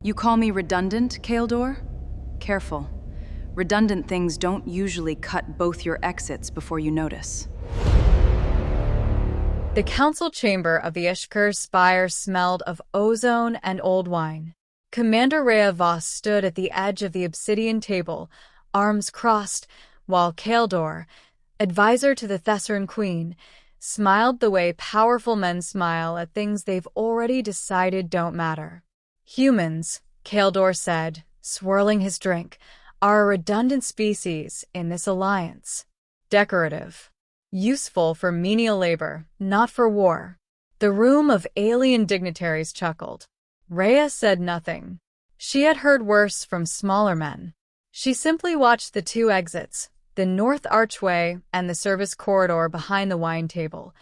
You call me redundant, Kaeldor? Careful. Redundant things don't usually cut both your exits before you notice. The council chamber of the Ishkur Spire smelled of ozone and old wine. Commander Reya Voss stood at the edge of the obsidian table, arms crossed, while Kaeldor, advisor to the Thessaryn Queen, smiled the way powerful men smile at things they've already decided don't matter. Humans, Kaeldor said, swirling his drink, are a redundant species in this alliance. Decorative. Useful for menial labor, not for war. The room of alien dignitaries chuckled. Reya said nothing. She had heard worse from smaller men. She simply watched the two exits, the north archway and the service corridor behind the wine table,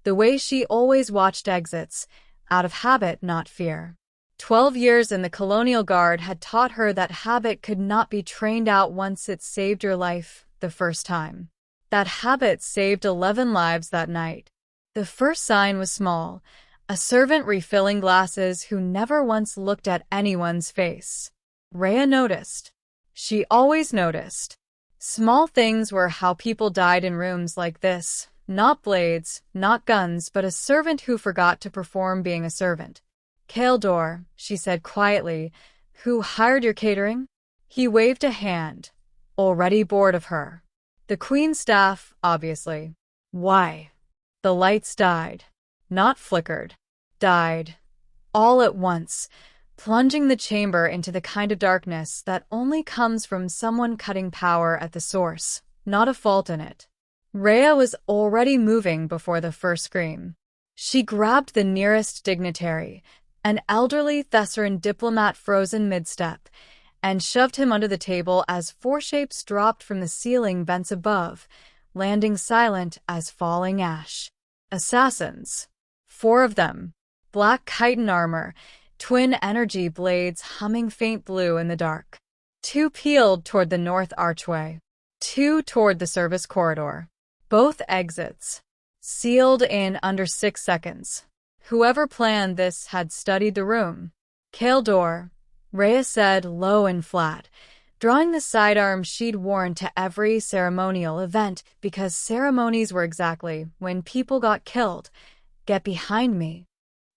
the way she always watched exits, out of habit, not fear. 12 years in the Colonial Guard had taught her that habit could not be trained out once it saved your life the first time. That habit saved 11 lives that night. The first sign was small, a servant refilling glasses who never once looked at anyone's face. Reya noticed. She always noticed. Small things were how people died in rooms like this, not blades, not guns, but a servant who forgot to perform being a servant. Kaeldor, she said quietly, who hired your catering? He waved a hand, already bored of her. The Queen's staff, obviously. Why? The lights died. Not flickered. Died. All at once, plunging the chamber into the kind of darkness that only comes from someone cutting power at the source, not a fault in it. Reya was already moving before the first scream. She grabbed the nearest dignitary, an elderly Thessaryn diplomat frozen mid-step, and shoved him under the table as four shapes dropped from the ceiling vents above, landing silent as falling ash. Assassins. 4 of them. Black chitin armor, twin energy blades humming faint blue in the dark. 2 peeled toward the north archway. 2 toward the service corridor. Both exits. Sealed in under 6 seconds. Whoever planned this had studied the room. Kaeldor, Reya said low and flat, drawing the sidearm she'd worn to every ceremonial event because ceremonies were exactly when people got killed. Get behind me.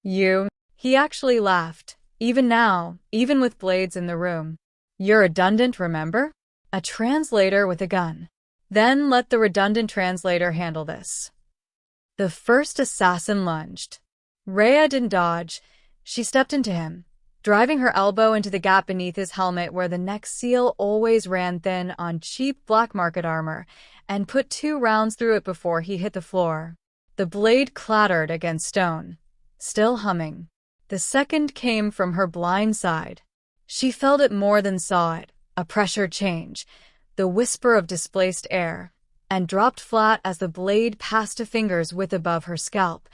You. He actually laughed, even now, even with blades in the room. You're redundant, remember? A translator with a gun. Then let the redundant translator handle this. The first assassin lunged. Reya didn't dodge. She stepped into him, driving her elbow into the gap beneath his helmet where the neck seal always ran thin on cheap black market armor, and put 2 rounds through it before he hit the floor. The blade clattered against stone, still humming. The second came from her blind side. She felt it more than saw it, a pressure change, the whisper of displaced air, and dropped flat as the blade passed a finger's width above her scalp,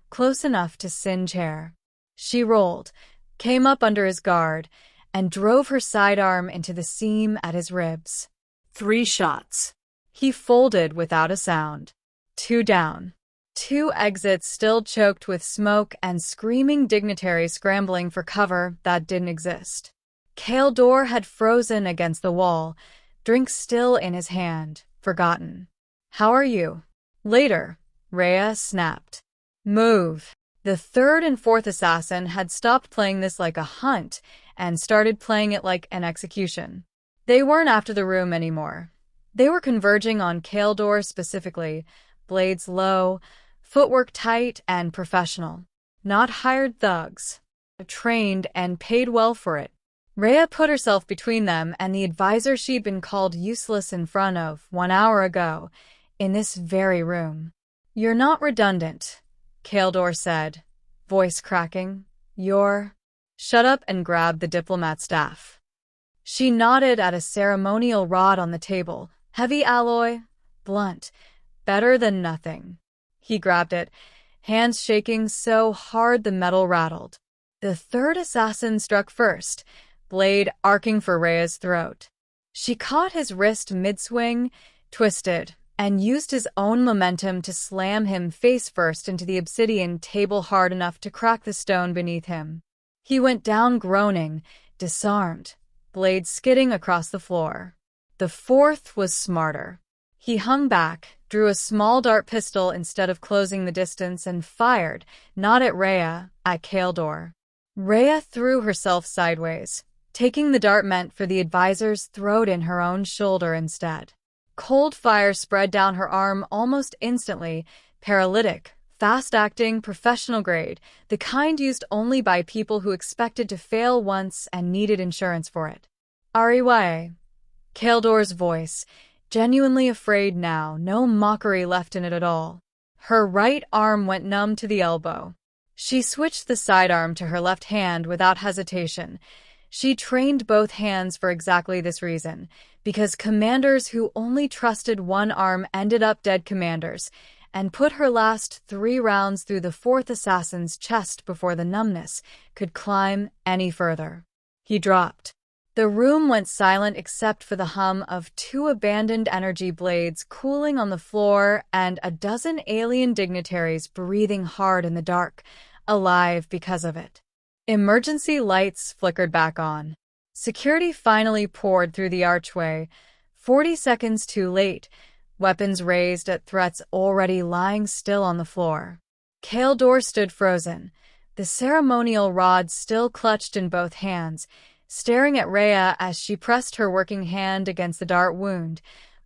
close enough to singe hair. She rolled, came up under his guard, and drove her sidearm into the seam at his ribs. 3 shots. He folded without a sound. 2 down. 2 exits still choked with smoke and screaming dignitaries scrambling for cover that didn't exist. Kaeldor had frozen against the wall, drink still in his hand, forgotten. How are you? Later, Reya snapped. Move. The 3rd and 4th assassin had stopped playing this like a hunt and started playing it like an execution. They weren't after the room anymore. They were converging on Kaeldor specifically, blades low, footwork tight and professional. Not hired thugs. Trained and paid well for it. Reya put herself between them and the advisor she'd been called useless in front of 1 hour ago, in this very room. You're not redundant, Kaeldor said, voice cracking. You're... Shut up and grab the diplomat's staff. She nodded at a ceremonial rod on the table, heavy alloy, blunt, better than nothing. He grabbed it, hands shaking so hard the metal rattled. The 3rd assassin struck first, blade arcing for Reya's throat. She caught his wrist mid-swing, twisted, and used his own momentum to slam him face first into the obsidian table hard enough to crack the stone beneath him. He went down groaning, disarmed, blade skidding across the floor. The fourth was smarter. He hung back, drew a small dart pistol instead of closing the distance, and fired, not at Reya, at Kaldor. Reya threw herself sideways, taking the dart meant for the advisor's throat in her own shoulder instead. Cold fire spread down her arm almost instantly, paralytic, fast-acting, professional-grade, the kind used only by people who expected to fail once and needed insurance for it. Reya. Kaldor's voice, genuinely afraid now, no mockery left in it at all. Her right arm went numb to the elbow. She switched the sidearm to her left hand without hesitation. She trained both hands for exactly this reason, because commanders who only trusted one arm ended up dead commanders, and put her last 3 rounds through the fourth assassin's chest before the numbness could climb any further. He dropped. The room went silent except for the hum of 2 abandoned energy blades cooling on the floor and a dozen alien dignitaries breathing hard in the dark, alive because of it. Emergency lights flickered back on. Security finally poured through the archway, 40 seconds too late, weapons raised at threats already lying still on the floor. Kaldor stood frozen, the ceremonial rod still clutched in both hands, staring at Reya as she pressed her working hand against the dart wound,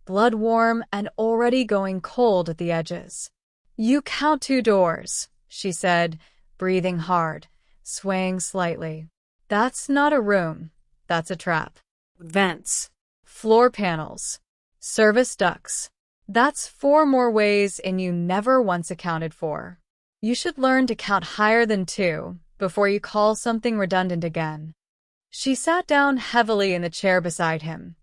blood warm and already going cold at the edges. "You count 2 doors," she said, breathing hard, swaying slightly. "That's not a room, that's a trap. Vents. Floor panels. Service ducts. That's 4 more ways in you never once accounted for. You should learn to count higher than 2 before you call something redundant again." She sat down heavily in the chair beside him,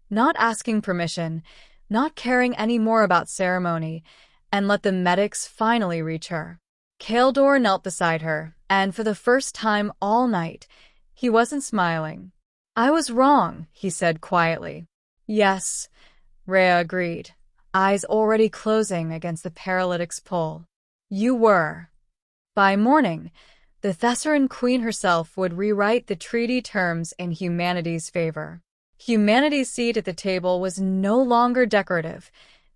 not asking permission, not caring any more about ceremony, and let the medics finally reach her. Kaldor knelt beside her, and for the first time all night, he wasn't smiling. "I was wrong," he said quietly. "Yes," Reya agreed, eyes already closing against the paralytic's pull. "You were." By morning, the Thessaryn Queen herself would rewrite the treaty terms in humanity's favor. Humanity's seat at the table was no longer decorative,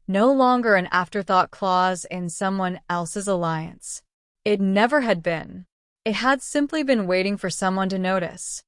no longer an afterthought clause in someone else's alliance. It never had been. It had simply been waiting for someone to notice.